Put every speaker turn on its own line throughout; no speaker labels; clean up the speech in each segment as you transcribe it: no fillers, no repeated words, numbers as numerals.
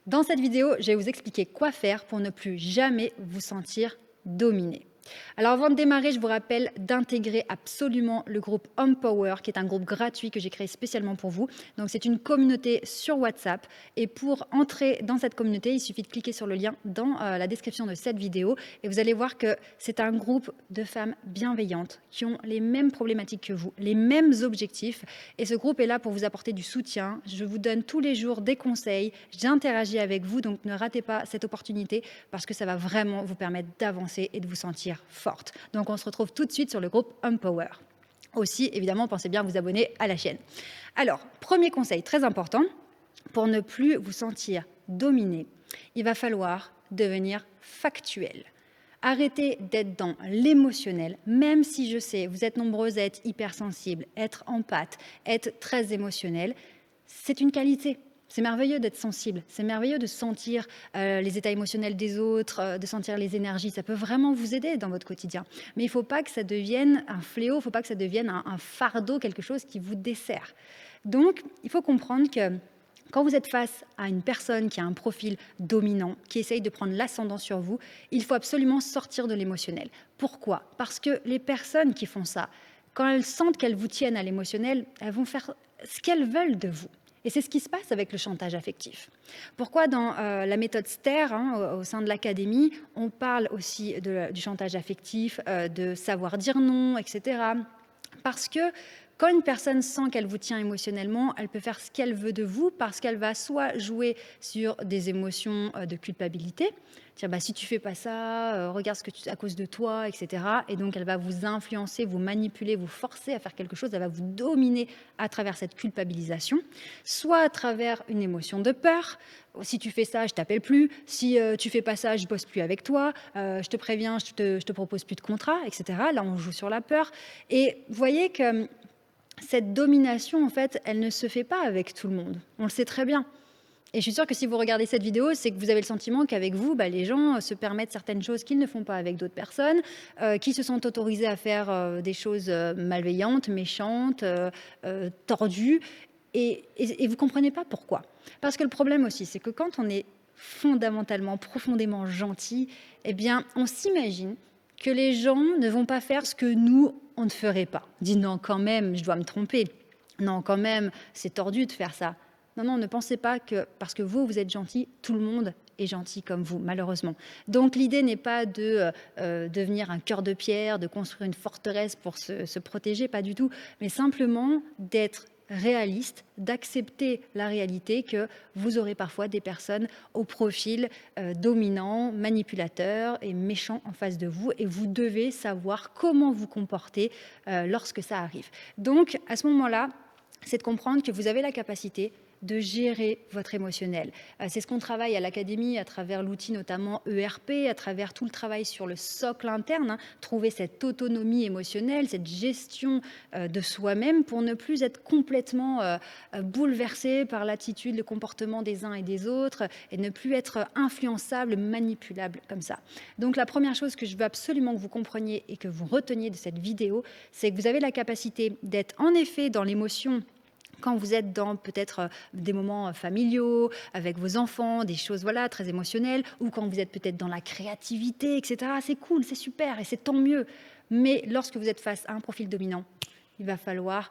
Dans cette vidéo, je vais vous expliquer quoi faire pour ne plus jamais vous sentir dominé. Alors avant de démarrer, je vous rappelle d'intégrer absolument le groupe Empower, qui est un groupe gratuit que j'ai créé spécialement pour vous. Donc c'est une communauté sur WhatsApp et pour entrer dans cette communauté, il suffit de cliquer sur le lien dans la description de cette vidéo et vous allez voir que c'est un groupe de femmes bienveillantes qui ont les mêmes problématiques que vous, les mêmes objectifs et ce groupe est là pour vous apporter du soutien. Je vous donne tous les jours des conseils, j'interagis avec vous, donc ne ratez pas cette opportunité parce que ça va vraiment vous permettre d'avancer et de vous sentir forte. Donc on se retrouve tout de suite sur le groupe Empower. Aussi, évidemment, pensez bien à vous abonner à la chaîne. Alors, premier conseil très important, pour ne plus vous sentir dominé, il va falloir devenir factuel. Arrêtez d'être dans l'émotionnel, même si je sais, vous êtes nombreuses à être hypersensibles, être empathe, être très émotionnel, c'est une qualité. C'est merveilleux d'être sensible, c'est merveilleux de sentir les états émotionnels des autres, de sentir les énergies. Ça peut vraiment vous aider dans votre quotidien. Mais il ne faut pas que ça devienne un fléau, il ne faut pas que ça devienne un fardeau, quelque chose qui vous dessert. Donc, il faut comprendre que quand vous êtes face à une personne qui a un profil dominant, qui essaye de prendre l'ascendant sur vous, il faut absolument sortir de l'émotionnel. Pourquoi ? Parce que les personnes qui font ça, quand elles sentent qu'elles vous tiennent à l'émotionnel, elles vont faire ce qu'elles veulent de vous. Et c'est ce qui se passe avec le chantage affectif. Pourquoi dans la méthode STER, au sein de l'académie, on parle aussi du chantage affectif, de savoir dire non, etc. Parce que quand une personne sent qu'elle vous tient émotionnellement, elle peut faire ce qu'elle veut de vous parce qu'elle va soit jouer sur des émotions de culpabilité, dire bah, si tu fais pas ça, regarde ce que à cause de toi, etc. Et donc elle va vous influencer, vous manipuler, vous forcer à faire quelque chose, elle va vous dominer à travers cette culpabilisation, soit à travers une émotion de peur. Si tu fais ça, je t'appelle plus. Si tu fais pas ça, je bosse plus avec toi. Je te préviens, je te propose plus de contrat, etc. Là, on joue sur la peur. Et vous voyez que cette domination, en fait, elle ne se fait pas avec tout le monde. On le sait très bien. Et je suis sûre que si vous regardez cette vidéo, c'est que vous avez le sentiment qu'avec vous, les gens se permettent certaines choses qu'ils ne font pas avec d'autres personnes, qui se sont autorisés à faire des choses malveillantes, méchantes, tordues. Et vous ne comprenez pas pourquoi. Parce que le problème aussi, c'est que quand on est fondamentalement, profondément gentil, eh bien, on s'imagine que les gens ne vont pas faire ce que nous, on ne ferait pas. On dit non, quand même, je dois me tromper. Non, quand même, c'est tordu de faire ça. Non, non, ne pensez pas que parce que vous êtes gentil, tout le monde est gentil comme vous, malheureusement. Donc l'idée n'est pas de devenir un cœur de pierre, de construire une forteresse pour se protéger, pas du tout, mais simplement d'être réaliste, d'accepter la réalité que vous aurez parfois des personnes au profil dominant, manipulateur et méchant en face de vous et vous devez savoir comment vous comporter lorsque ça arrive. Donc à ce moment-là, c'est de comprendre que vous avez la capacité de gérer votre émotionnel. C'est ce qu'on travaille à l'académie à travers l'outil notamment ERP, à travers tout le travail sur le socle interne, trouver cette autonomie émotionnelle, cette gestion de soi-même pour ne plus être complètement bouleversé par l'attitude, le comportement des uns et des autres et ne plus être influençable, manipulable comme ça. Donc la première chose que je veux absolument que vous compreniez et que vous reteniez de cette vidéo, c'est que vous avez la capacité d'être en effet dans l'émotion quand vous êtes dans peut-être des moments familiaux, avec vos enfants, des choses voilà, très émotionnelles, ou quand vous êtes peut-être dans la créativité, etc. C'est cool, c'est super et c'est tant mieux. Mais lorsque vous êtes face à un profil dominant, il va falloir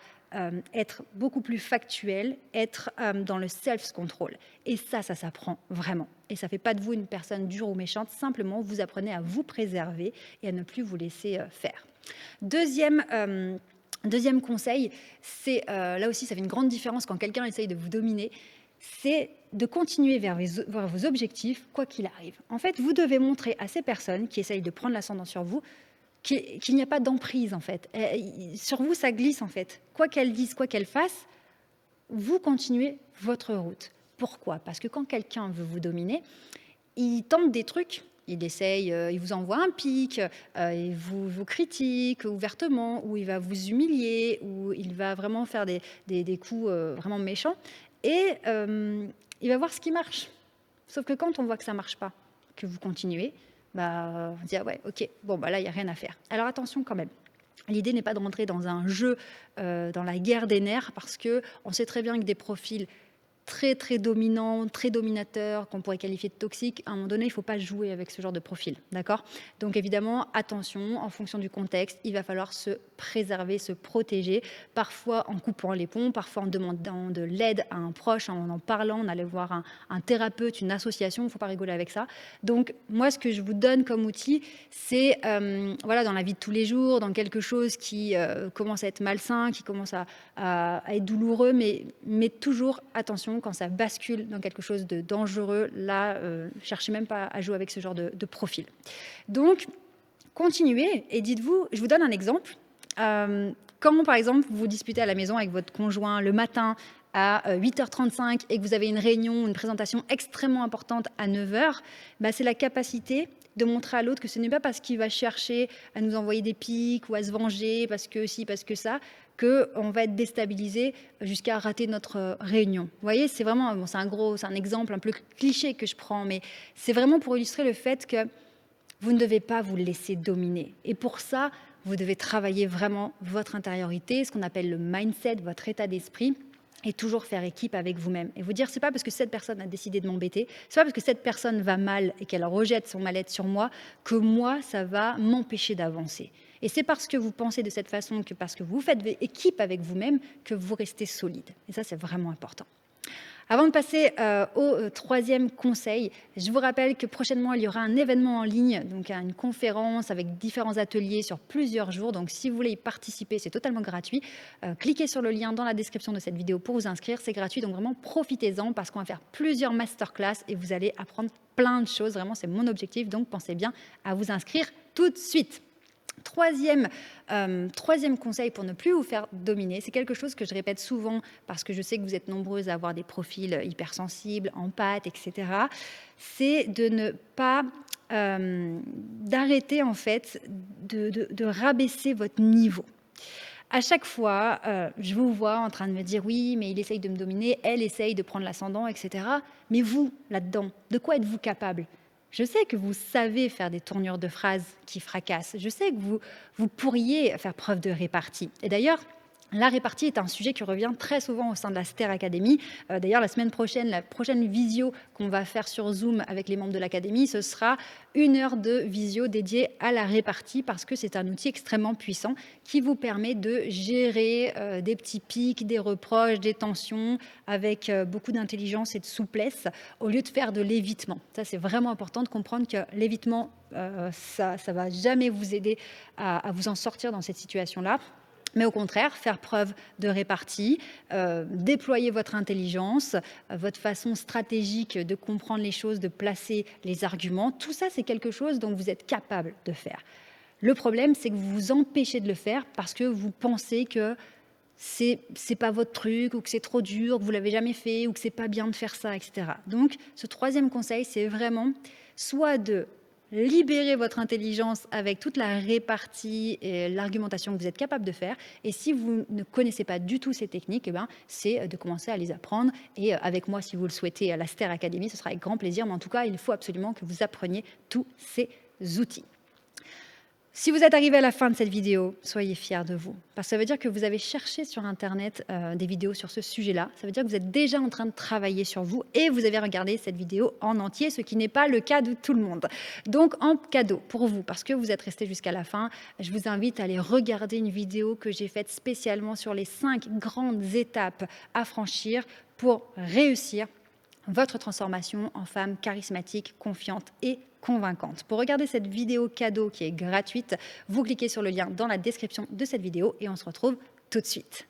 être beaucoup plus factuel, être dans le self-control. Et ça s'apprend vraiment. Et ça ne fait pas de vous une personne dure ou méchante, simplement vous apprenez à vous préserver et à ne plus vous laisser faire. Deuxième conseil, c'est là aussi ça fait une grande différence quand quelqu'un essaye de vous dominer, c'est de continuer vers vos objectifs quoi qu'il arrive. En fait, vous devez montrer à ces personnes qui essayent de prendre l'ascendant sur vous qu'il n'y a pas d'emprise en fait. Sur vous, ça glisse en fait. Quoi qu'elles disent, quoi qu'elles fassent, vous continuez votre route. Pourquoi ? Parce que quand quelqu'un veut vous dominer, il tente des trucs. Il essaye, il vous envoie un pic, il vous critique ouvertement, ou il va vous humilier, ou il va vraiment faire des coups vraiment méchants. Et il va voir ce qui marche. Sauf que quand on voit que ça ne marche pas, que vous continuez, on se dit ah ouais, ok, bon là il n'y a rien à faire. Alors attention quand même. L'idée n'est pas de rentrer dans un jeu, dans la guerre des nerfs, parce qu'on sait très bien que des profils très dominant, très dominateur, qu'on pourrait qualifier de toxique, à un moment donné, il ne faut pas jouer avec ce genre de profil, d'accord? Donc évidemment, attention, en fonction du contexte, il va falloir se préserver, se protéger, parfois en coupant les ponts, parfois en demandant de l'aide à un proche, en parlant, en allant voir un thérapeute, une association, il ne faut pas rigoler avec ça. Donc moi, ce que je vous donne comme outil, c'est voilà, dans la vie de tous les jours, dans quelque chose qui commence à être malsain, qui commence à être douloureux, mais toujours attention quand ça bascule dans quelque chose de dangereux. Là, cherchez même pas à jouer avec ce genre de profil. Donc, continuez et dites-vous, je vous donne un exemple. Quand, par exemple, vous vous disputez à la maison avec votre conjoint le matin à 8h35 et que vous avez une réunion, une présentation extrêmement importante à 9h, bah, c'est la capacité de montrer à l'autre que ce n'est pas parce qu'il va chercher à nous envoyer des pics ou à se venger, parce que si, parce que ça, qu'on va être déstabilisé jusqu'à rater notre réunion. Vous voyez, c'est vraiment, bon, c'est un exemple un peu cliché que je prends, mais c'est vraiment pour illustrer le fait que vous ne devez pas vous laisser dominer. Et pour ça, vous devez travailler vraiment votre intériorité, ce qu'on appelle le mindset, votre état d'esprit, et toujours faire équipe avec vous-même. Et vous dire, c'est pas parce que cette personne a décidé de m'embêter, c'est pas parce que cette personne va mal et qu'elle rejette son mal-être sur moi, que moi, ça va m'empêcher d'avancer. Et c'est parce que vous pensez de cette façon, que parce que vous faites équipe avec vous-même, que vous restez solide. Et ça, c'est vraiment important. Avant de passer au troisième conseil, je vous rappelle que prochainement, il y aura un événement en ligne, donc une conférence avec différents ateliers sur plusieurs jours. Donc, si vous voulez y participer, c'est totalement gratuit. Cliquez sur le lien dans la description de cette vidéo pour vous inscrire. C'est gratuit, donc vraiment profitez-en parce qu'on va faire plusieurs masterclass et vous allez apprendre plein de choses. Vraiment, c'est mon objectif, donc pensez bien à vous inscrire tout de suite. Troisième conseil pour ne plus vous faire dominer, c'est quelque chose que je répète souvent parce que je sais que vous êtes nombreuses à avoir des profils hypersensibles, empathes, etc. C'est de ne pas d'arrêter en fait de rabaisser votre niveau. À chaque fois, je vous vois en train de me dire oui, mais il essaye de me dominer, elle essaye de prendre l'ascendant, etc. Mais vous, là-dedans, de quoi êtes-vous capable ? Je sais que vous savez faire des tournures de phrases qui fracassent. Je sais que vous pourriez faire preuve de répartie. Et d'ailleurs, la répartie est un sujet qui revient très souvent au sein de la Ster Academy. D'ailleurs, la semaine prochaine, la prochaine visio qu'on va faire sur Zoom avec les membres de l'Académie, ce sera 1 heure de visio dédiée à la répartie parce que c'est un outil extrêmement puissant qui vous permet de gérer des petits pics, des reproches, des tensions avec beaucoup d'intelligence et de souplesse au lieu de faire de l'évitement. Ça, c'est vraiment important de comprendre que l'évitement, ça ne va jamais vous aider à vous en sortir dans cette situation-là. Mais au contraire, faire preuve de répartie, déployer votre intelligence, votre façon stratégique de comprendre les choses, de placer les arguments, tout ça, c'est quelque chose dont vous êtes capable de faire. Le problème, c'est que vous vous empêchez de le faire parce que vous pensez que c'est pas votre truc ou que c'est trop dur, que vous l'avez jamais fait ou que c'est pas bien de faire ça, etc. Donc, ce troisième conseil, c'est vraiment soit de libérer votre intelligence avec toute la répartie et l'argumentation que vous êtes capable de faire. Et si vous ne connaissez pas du tout ces techniques, c'est de commencer à les apprendre. Et avec moi, si vous le souhaitez, à la Ster Academy, ce sera avec grand plaisir. Mais en tout cas, il faut absolument que vous appreniez tous ces outils. Si vous êtes arrivé à la fin de cette vidéo, soyez fiers de vous. Parce que ça veut dire que vous avez cherché sur Internet des vidéos sur ce sujet-là. Ça veut dire que vous êtes déjà en train de travailler sur vous et vous avez regardé cette vidéo en entier, ce qui n'est pas le cas de tout le monde. Donc, en cadeau pour vous, parce que vous êtes resté jusqu'à la fin, je vous invite à aller regarder une vidéo que j'ai faite spécialement sur les 5 grandes étapes à franchir pour réussir votre transformation en femme charismatique, confiante et convaincante. Pour regarder cette vidéo cadeau qui est gratuite, vous cliquez sur le lien dans la description de cette vidéo et on se retrouve tout de suite.